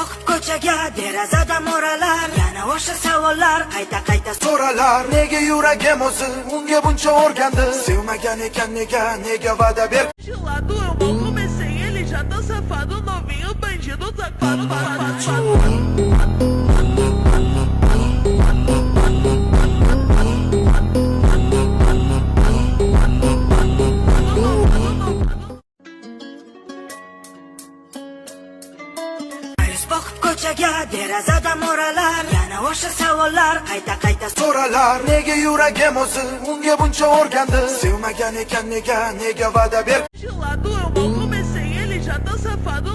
boqib ko'chaga, derazada mo'ralar, yana o'sha savollar, qayta so'ralar. Nega yuragim o'zi unga buncha o'rgandi? Sevmagan ekan nega va'da ber? De lado eu mal comecei, ele já tá safado, novinho, bandido, safado, boqib ko'chaga, derazada mo'ralar, yana o'sha savollar, qayta so'ralar. Nega yuragim o'zi unga buncha o'rgandi? Sevmagan ekan nega va'da ber? De lado eu mal comecei, ele já tá safado,